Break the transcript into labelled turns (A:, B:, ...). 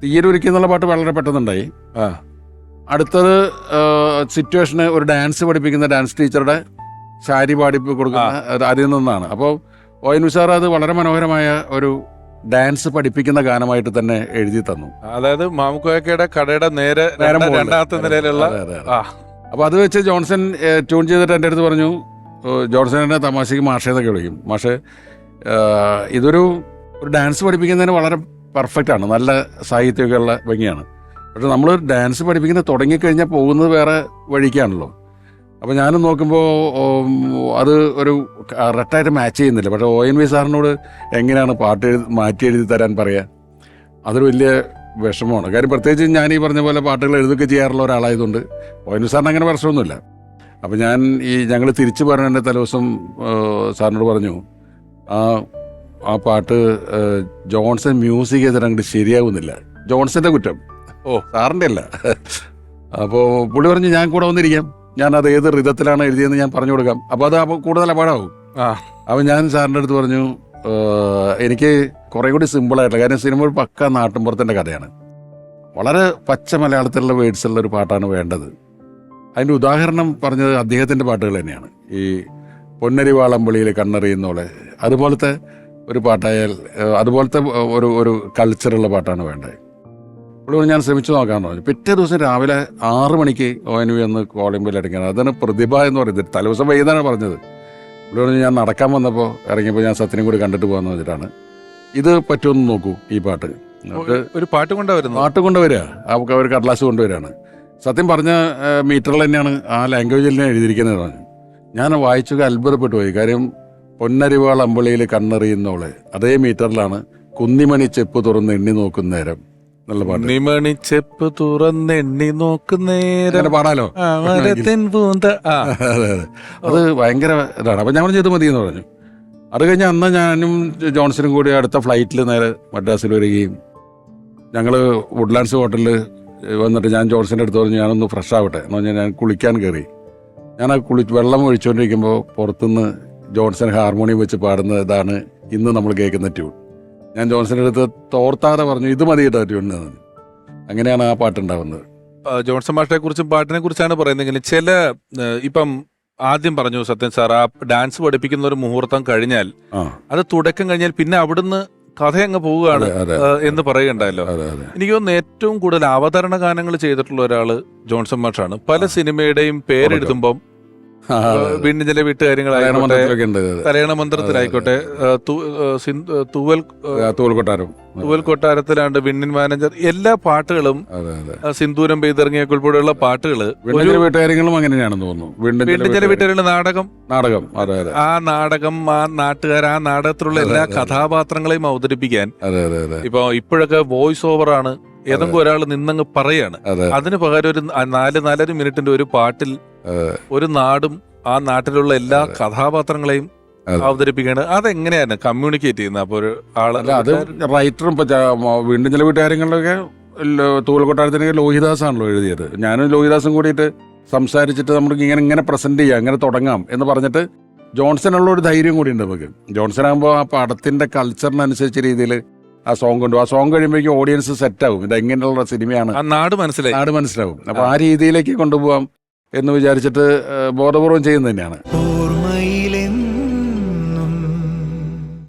A: തീരൊരുക്കി എന്നുള്ള പാട്ട് വളരെ പെട്ടെന്നുണ്ടായി. അടുത്തത് സിറ്റുവേഷന് ഒരു ഡാൻസ് പഠിപ്പിക്കുന്ന ഡാൻസ് ടീച്ചറുടെ ശാരി പാടി കൊടുക്കുന്ന അതിൽ നിന്നാണ്. അപ്പോൾ ONV സാർ അത് വളരെ മനോഹരമായ ഒരു ഡാൻസ് പഠിപ്പിക്കുന്ന ഗാനമായിട്ട് തന്നെ എഴുതി തന്നു.
B: അതായത് മാമുക്കോയക്കയുടെ കടയുടെ നേരെ രണ്ടാമത്തെ നിലയിലുള്ള.
A: അപ്പോൾ അത് വെച്ച് ജോൺസൺ ട്യൂൺ ചെയ്തിട്ട് എൻ്റെ അടുത്ത് പറഞ്ഞു, ജോൺസൺ എന്നെ തമാശയ്ക്ക് മാഷേന്നൊക്കെ വിളിക്കും, മാഷേ ഇതൊരു ഡാൻസ് പഠിപ്പിക്കുന്നതിന് വളരെ പെർഫെക്റ്റ് ആണ്, നല്ല സാഹിത്യമൊക്കെ ഉള്ള ഭംഗിയാണ്. പക്ഷെ നമ്മൾ ഡാൻസ് പഠിപ്പിക്കുന്നത് തുടങ്ങിക്കഴിഞ്ഞാൽ പോകുന്നത് വേറെ വഴിക്കാണല്ലോ. അപ്പോൾ ഞാനും നോക്കുമ്പോൾ അത് ഒരു കറക്റ്റായിട്ട് മാച്ച് ചെയ്യുന്നില്ല. പക്ഷേ ONV സാറിനോട് എങ്ങനെയാണ് പാട്ട് മാറ്റി എഴുതി തരാൻ പറയുക, അതൊരു വലിയ വിഷമമാണ്. കാര്യം പ്രത്യേകിച്ച് ഞാൻ ഈ പറഞ്ഞ പോലെ പാട്ടുകൾ എഴുതുകയൊക്കെ ചെയ്യാറുള്ള ഒരാളായതുകൊണ്ട് ONV സാറിന് അങ്ങനെ പ്രശ്നമൊന്നുമില്ല. അപ്പോൾ ഞാൻ ഞങ്ങൾ തിരിച്ചു പറഞ്ഞ തലേദിവസം സാറിനോട് പറഞ്ഞു, ആ പാട്ട് ജോൺസൺ മ്യൂസിക് ചെയ്തിട്ട് അങ്ങോട്ട് ശരിയാവുന്നില്ല. ജോൺസന്റെ കുറ്റം, സാറിൻ്റെ അല്ല. അപ്പോൾ പുള്ളി പറഞ്ഞു, ഞാൻ കൂടെ വന്നിരിക്കാം, ഞാൻ അത് ഏത് റിതത്തിലാണ് എഴുതിയെന്ന് ഞാൻ പറഞ്ഞു കൊടുക്കാം, അപ്പോൾ അത് കൂടുതൽ അപാടാവും. അപ്പോൾ ഞാൻ സാറിൻ്റെ അടുത്ത് പറഞ്ഞു, എനിക്ക് കുറേ കൂടി സിമ്പിളായിട്ടുള്ള കാര്യം, സിനിമ ഒരു പക്ക നാട്ടിൻപുറത്തിൻ്റെ കഥയാണ്, വളരെ പച്ച മലയാളത്തിലുള്ള വേർഡ്സുള്ള ഒരു പാട്ടാണ് വേണ്ടത്. അതിൻ്റെ ഉദാഹരണം പറഞ്ഞത് അദ്ദേഹത്തിൻ്റെ പാട്ടുകൾ തന്നെയാണ്. ഈ പൊന്നരിവാളമ്പളിയിൽ കണ്ണെറിയുന്നോളെ അതുപോലത്തെ ഒരു പാട്ടായാൽ, അതുപോലത്തെ ഒരു കൾച്ചറുള്ള പാട്ടാണ് വേണ്ടത്. അപ്പോൾ ഞാൻ ശ്രമിച്ചു നോക്കാമെന്ന് പറഞ്ഞു. പിറ്റേ ദിവസം രാവിലെ 6 മണിക്ക് ONV ഒന്ന് കോളിംബിൽ അടിക്കണം. അതാണ് പ്രതിഭ എന്ന് പറയുന്നത്. തലേദിവസം വൈകുന്നേരമാണ് പറഞ്ഞത്. ഇവിടെ പറഞ്ഞു, ഞാൻ നടക്കാൻ വന്നപ്പോൾ ഇറങ്ങിയപ്പോൾ ഞാൻ സത്യനും കൂടി കണ്ടിട്ട് പോകാമെന്ന് വെച്ചിട്ടാണ്. ഇത് പറ്റുമെന്ന് നോക്കൂ, ഈ പാട്ട്
B: ഒരു പാട്ട്
A: കൊണ്ടുവരിക, അവർ കടലാസ് കൊണ്ടുവരികയാണ്. സത്യം പറഞ്ഞ മീറ്ററിൽ തന്നെയാണ് ആ ലാംഗ്വേജിൽ തന്നെ എഴുതിയിരിക്കുന്നത് പറഞ്ഞു. ഞാൻ വായിച്ചൊക്കെ അത്ഭുതപ്പെട്ടു പോയി. കാര്യം പൊന്നരിവാൾ അമ്പളിയിൽ കണ്ണെറിയുന്നോളെ അതേ മീറ്ററിലാണ് കുന്നിമണി ചെപ്പ് തുറന്ന് എണ്ണി നോക്കുന്നേരം നല്ല പാട്ട്.
B: കുന്നിമണി ചെപ്പ് തുറന്നെണ്ണി നോക്കുന്നേരം
A: പാടാലോ. അതെ, അത് ഭയങ്കര ഇതാണ്. അപ്പം ഞാൻ ചെയ്ത് മതി എന്ന് പറഞ്ഞു. അത് കഴിഞ്ഞ് അന്ന് ഞാനും ജോൺസനും കൂടി അടുത്ത ഫ്ലൈറ്റിൽ നേരെ മദ്രാസിൽ വരികയും ഞങ്ങൾ വുഡ്ലാൻഡ്സ് ഹോട്ടലിൽ വന്നിട്ട് ഞാൻ ജോൺസൻ്റെ അടുത്ത് പറഞ്ഞു, ഞാനൊന്ന് ഫ്രഷ് ആവട്ടെ എന്ന് പറഞ്ഞാൽ ഞാൻ കുളിക്കാൻ കയറി. ഞാൻ ആ വെള്ളം ഒഴിച്ചുകൊണ്ടിരിക്കുമ്പോൾ പുറത്തുനിന്ന് ജോൺസൺ ഹാർമോണിയം വെച്ച് പാടുന്ന ഇതാണ് ഇന്ന് നമ്മൾ കേൾക്കുന്ന ട്യൂൺ. ഞാൻ ജോൺസൻ്റെ അടുത്ത് തോർത്താതെ പറഞ്ഞു, ഇത് മതി കേട്ടോ ട്യൂൺ. അങ്ങനെയാണ് ആ പാട്ടുണ്ടാവുന്നത്.
B: ജോൺസൺ മാഷിനെ കുറിച്ചും പാട്ടിനെ കുറിച്ചാണ് പറയുന്നതെങ്കിൽ ചില ഇപ്പം ആദ്യം പറഞ്ഞു സത്യൻ സാർ, ആ ഡാൻസ് പഠിപ്പിക്കുന്ന ഒരു മുഹൂർത്തം കഴിഞ്ഞാൽ അത് തുടക്കം കഴിഞ്ഞാൽ പിന്നെ അവിടുന്ന് കഥ അങ്ങ് പോവുകയാണ് എന്ന് പറയുകയുണ്ടായല്ലോ. എനിക്ക് തോന്നുന്നു ഏറ്റവും കൂടുതൽ അവതരണ ഗാനങ്ങൾ ചെയ്തിട്ടുള്ള ഒരാള് ജോൺസൺ മാഷാണ്. പല സിനിമയുടെയും പേരെഴുതുമ്പം വീണ്ടും ചില വീട്ടുകാര്യങ്ങളായിക്കോട്ടെ, കല്യാണ മന്ത്രത്തിലായിക്കോട്ടെ, തൂവൽ കൊട്ടാരത്തിലാണ്ട് വിണ്ണിൻ മാനേജർ, എല്ലാ പാട്ടുകളും സിന്ദൂരം പെയ്തിറങ്ങിയൊക്കെ ഉൾപ്പെടെയുള്ള പാട്ടുകള്
A: വീട്ടുകാര്യങ്ങളും അങ്ങനെയാണെന്ന് തോന്നുന്നു.
B: വീണ്ടും ചില വീട്ടുകാരുടെ നാടകം, ആ നാടകം, ആ നാട്ടുകാർ, ആ നാടകത്തിലുള്ള എല്ലാ കഥാപാത്രങ്ങളെയും അവതരിപ്പിക്കാൻ ഇപ്പോഴൊക്കെ വോയിസ് ഓവറാണ്. ഏതെങ്കിലും ഒരാൾ നിന്നങ്ങ് പറയാണ്. അതിന് പകരം ഒരു 4-4.5 മിനിറ്റിന്റെ ഒരു പാട്ടിൽ ഒരു നാടും ആ നാട്ടിലുള്ള എല്ലാ കഥാപാത്രങ്ങളെയും അവതരിപ്പിക്കുകയാണ്. അതെങ്ങനെയാണ് കമ്മ്യൂണിക്കേറ്റ് ചെയ്യുന്നത്? അപ്പൊ ഒരു ആള്
A: അത് റൈറ്ററും വീണ്ടും ചില വീട്ടുകാര്യങ്ങളിലൊക്കെ തൂവൽക്കൊട്ടാരത്തിനൊക്കെ ലോഹിദാസ് ആണല്ലോ എഴുതിയത്. ഞാനും ലോഹിദാസും കൂടിയിട്ട് സംസാരിച്ചിട്ട് നമുക്ക് ഇങ്ങനെ പ്രസന്റ് ചെയ്യാം, ഇങ്ങനെ തുടങ്ങാം എന്ന് പറഞ്ഞിട്ട് ജോൺസനുള്ള ഒരു ധൈര്യം കൂടി ഉണ്ട് നമുക്ക്. ജോൺസൺ ആകുമ്പോൾ ആ പടത്തിന്റെ കൾച്ചറിനനുസരിച്ച രീതിയിൽ ആ സോങ് കൊണ്ടുപോകും. ആ സോങ് കഴിയുമ്പോഴേക്കും ഓഡിയൻസ് സെറ്റാവും, ഇത് എങ്ങനെയുള്ള സിനിമയാണ്,
B: നാട് മനസ്സിലാവും.
A: അപ്പൊ ആ രീതിയിലേക്ക് കൊണ്ടുപോകാം എന്ന് വിചാരിച്ചിട്ട് ബോധപൂർവം ചെയ്യുന്നത് തന്നെയാണ്.